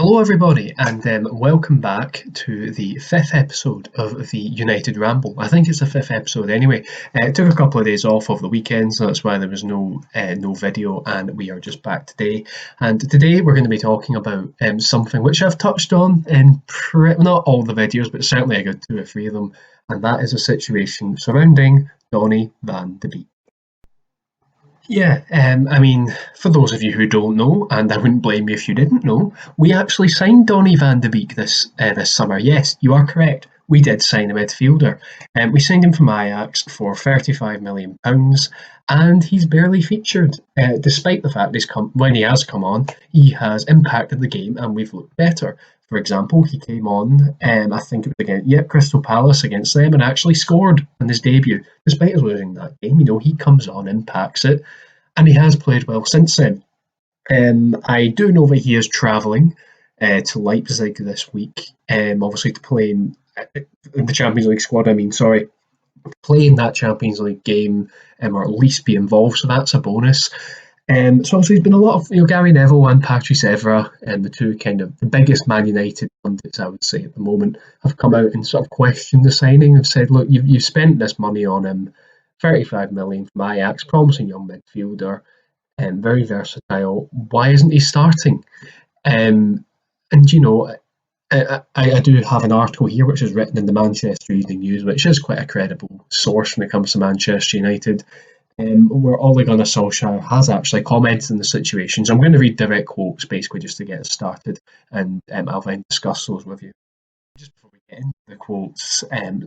Hello, everybody, and welcome back to the fifth episode of the United Ramble. I think it's the fifth episode anyway. It took a couple of days off of the weekend, so that's why there was no video, and we are just back today. And today we're going to be talking about something which I've touched on in not all the videos, but certainly a good two or three of them, and that is a situation surrounding Donny van de Beek. Yeah, for those of you who don't know, and I wouldn't blame you if you didn't know, we actually signed Donny van de Beek this summer. Yes, you are correct. We did sign a midfielder. We signed him from Ajax for £35 million, and he's barely featured. Despite the fact when he has come on, he has impacted the game, and we've looked better. For example, he came on, I think it was against Crystal Palace against them, and actually scored in his debut. Despite us losing that game, he comes on, impacts it, and he has played well since then. I do know that he is travelling to Leipzig this week, obviously to play in the Champions League squad. Play in that Champions League game, or at least be involved. So that's a bonus. So obviously there's been a lot of Gary Neville and Patrice Evra, and the two kind of the biggest Man United pundits, I would say, at the moment, have come out and sort of questioned the signing. Have said, look, you've spent this money on him, 35 million from Ajax, promising young midfielder, and very versatile. Why isn't he starting? And I do have an article here which is written in the Manchester Evening News, which is quite a credible source when it comes to Manchester United, where Ole Gunnar Solskjaer has actually commented on the situation. So I'm going to read direct quotes basically just to get us started, and I'll then discuss those with you. Just before we get into the quotes,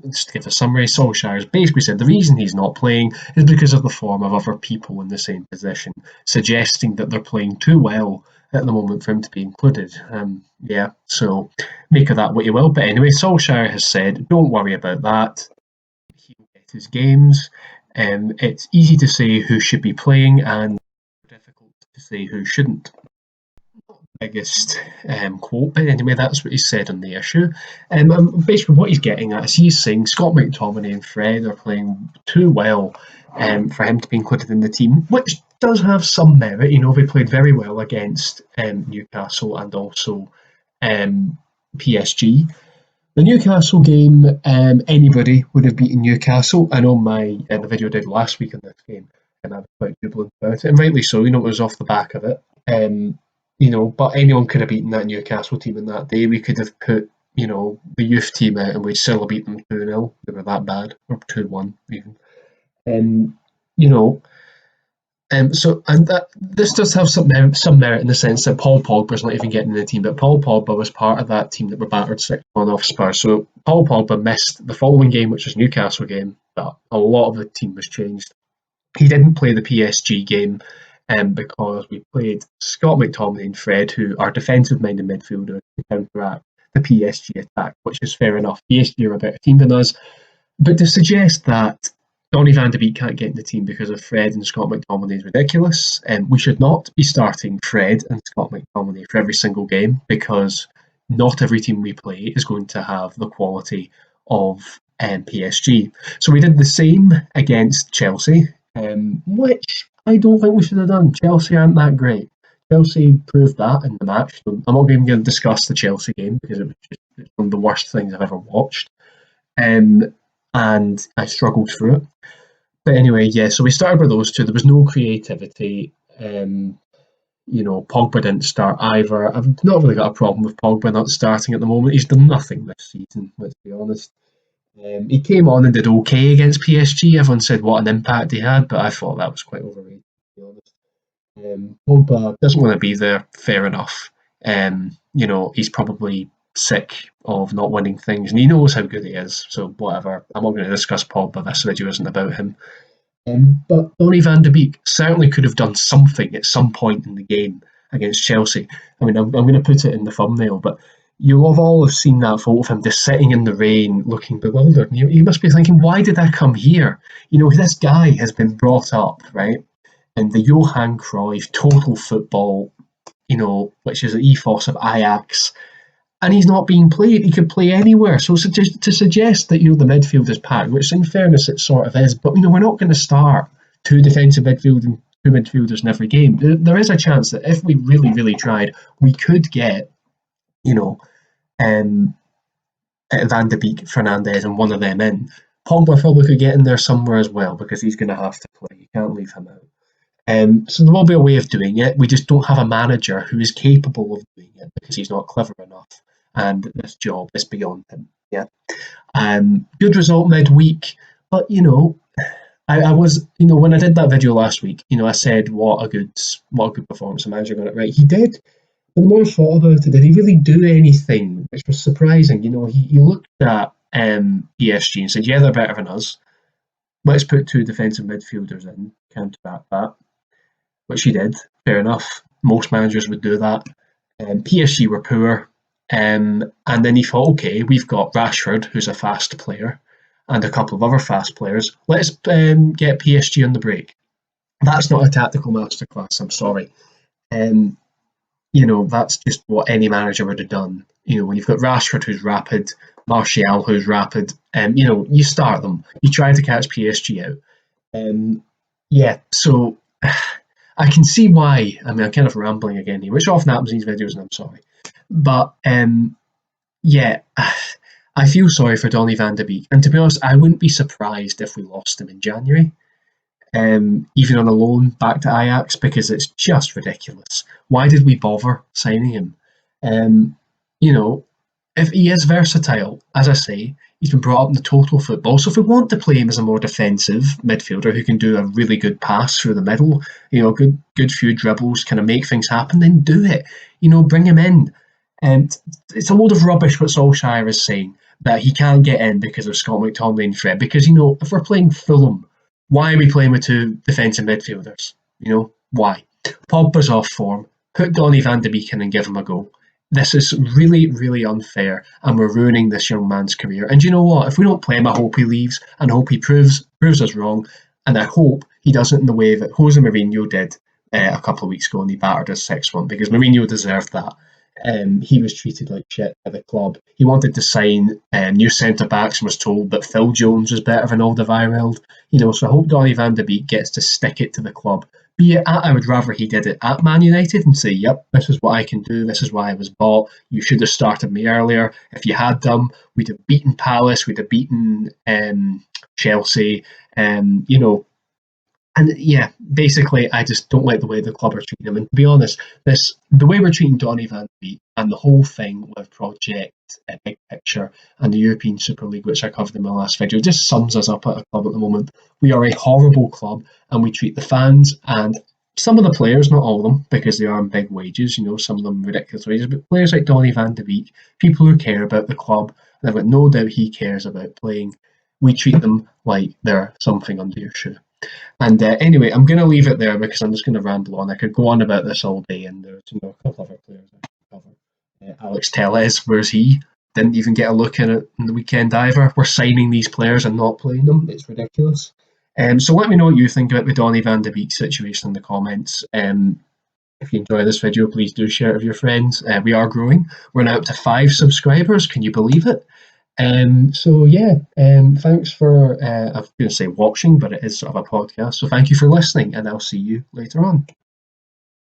just to give a summary, Solskjaer has basically said the reason he's not playing is because of the form of other people in the same position, suggesting that they're playing too well at the moment for him to be included. So make of that what you will. But anyway, Solskjaer has said, don't worry about that. He'll get his games. It's easy to say who should be playing and difficult to say who shouldn't. Biggest quote, but anyway, that's what he said on the issue. Basically, what he's getting at is he's saying Scott McTominay and Fred are playing too well for him to be included in the team, which does have some merit. They played very well against Newcastle and also PSG. The Newcastle game, anybody would have beaten Newcastle. I know the video I did last week on this game, and I was quite jubilant about it, and rightly so. It was off the back of it. But anyone could have beaten that Newcastle team in that day. We could have put, the youth team out and we'd still have beaten them 2-0. They were that bad, or 2-1 even. This does have some merit in the sense that Paul Pogba's not even getting in the team, but Paul Pogba was part of that team that were battered 6-1 off Spurs. So Paul Pogba missed the following game, which was Newcastle game, but a lot of the team was changed. He didn't play the PSG game because we played Scott McTominay and Fred, who are defensive-minded midfielders, to counteract the PSG attack, which is fair enough. PSG are a better team than us. But to suggest that Donny van de Beek can't get in the team because of Fred and Scott McTominay is ridiculous. We should not be starting Fred and Scott McTominay for every single game, because not every team we play is going to have the quality of PSG. So we did the same against Chelsea, which I don't think we should have done. Chelsea aren't that great. Chelsea proved that in the match. So I'm not even going to discuss the Chelsea game because it's one of the worst things I've ever watched. And I struggled through it. But anyway, so we started with those two. There was no creativity. Pogba didn't start either. I've not really got a problem with Pogba not starting at the moment. He's done nothing this season, let's be honest. He came on and did okay against PSG. Everyone said what an impact he had, but I thought that was quite overrated, to be honest. Pogba doesn't want to be there, fair enough. He's probably sick of not winning things, and he knows how good he is, so whatever. I'm not going to discuss Pogba. This video isn't about him. But Donny van de Beek certainly could have done something at some point in the game against Chelsea. I'm going to put it in the thumbnail, but you'll have all have seen that photo of him just sitting in the rain looking bewildered. And you must be thinking, why did I come here? This guy has been brought up, right, in the Johan Cruyff total football, which is the ethos of Ajax, and he's not being played. He could play anywhere. So to suggest that the midfield is packed, which in fairness it sort of is, but we're not going to start two defensive midfield and two midfielders in every game. There is a chance that if we really, really tried, we could get you know, um, Van de Beek, Fernandez, and one of them in. Pogba probably could get in there somewhere as well because he's going to have to play. You can't leave him out. So there will be a way of doing it. We just don't have a manager who is capable of doing it because he's not clever enough, and this job is beyond him. Yeah. Good result midweek, but I was, when I did that video last week, I said what a good performance the manager got it right. He did. But the more I thought about it, did he really do anything? Which was surprising. He looked at PSG and said, "Yeah, they're better than us. Let's put two defensive midfielders in, counteract that," which he did. Fair enough. Most managers would do that. PSG were poor. And then he thought, okay, we've got Rashford, who's a fast player, and a couple of other fast players. Let's get PSG on the break. That's not a tactical masterclass, I'm sorry. Um, that's just what any manager would have done. When you've got Rashford, who's rapid, Martial, who's rapid, you start them. You try to catch PSG out. Yeah, so I can see why. I mean, I'm kind of rambling again here, which often happens in these videos, and I'm sorry. But yeah, I feel sorry for Donny van de Beek. And to be honest, I wouldn't be surprised if we lost him in January, even on a loan back to Ajax, because it's just ridiculous. Why did we bother signing him? Um, you know, if he is versatile, as I say, he's been brought up in the total football. So if we want to play him as a more defensive midfielder who can do a really good pass through the middle, good few dribbles, kind of make things happen, then do it. Bring him in. And it's a load of rubbish what Solskjaer is saying that he can't get in because of Scott McTominay and Fred. Because if we're playing Fulham, why are we playing with two defensive midfielders? Why? Pogba's off form. Put Donny van de Beek in and give him a go. This is really, really unfair, and we're ruining this young man's career. And you know what? If we don't play him, I hope he leaves, and I hope he proves us wrong, and I hope he does it in the way that Jose Mourinho did a couple of weeks ago, and he battered us 6-1, because Mourinho deserved that. He was treated like shit by the club. He wanted to sign new centre backs and was told that Phil Jones was better than Alderweireld. So I hope Donny van de Beek gets to stick it to the club. Be it I would rather he did it at Man United and say, "Yep, this is what I can do. This is why I was bought. You should have started me earlier. If you had done, we'd have beaten Palace. We'd have beaten Chelsea. Um, you know, and yeah, basically, I just don't like the way the club are treating him. And to be honest, the way we're treating Donny van de Beek and the whole thing with Project Big Picture and the European Super League, which I covered in my last video, just sums us up at a club at the moment. We are a horrible club, and we treat the fans and some of the players, not all of them, because they are on big wages, some of them ridiculous wages, but players like Donny van de Beek, people who care about the club, and I've got no doubt he cares about playing, we treat them like they're something under your shoe. And anyway, I'm going to leave it there because I'm just going to ramble on. I could go on about this all day, and there's a couple other players I could cover. Alex Telles, where's he? Didn't even get a look in it in the weekend either. We're signing these players and not playing them. It's ridiculous. So let me know what you think about the Donny van de Beek situation in the comments. If you enjoy this video, please do share it with your friends. We are growing. We're now up to 5 subscribers. Can you believe it? So yeah, thanks for I was going to say watching, but it is sort of a podcast. So thank you for listening, and I'll see you later on.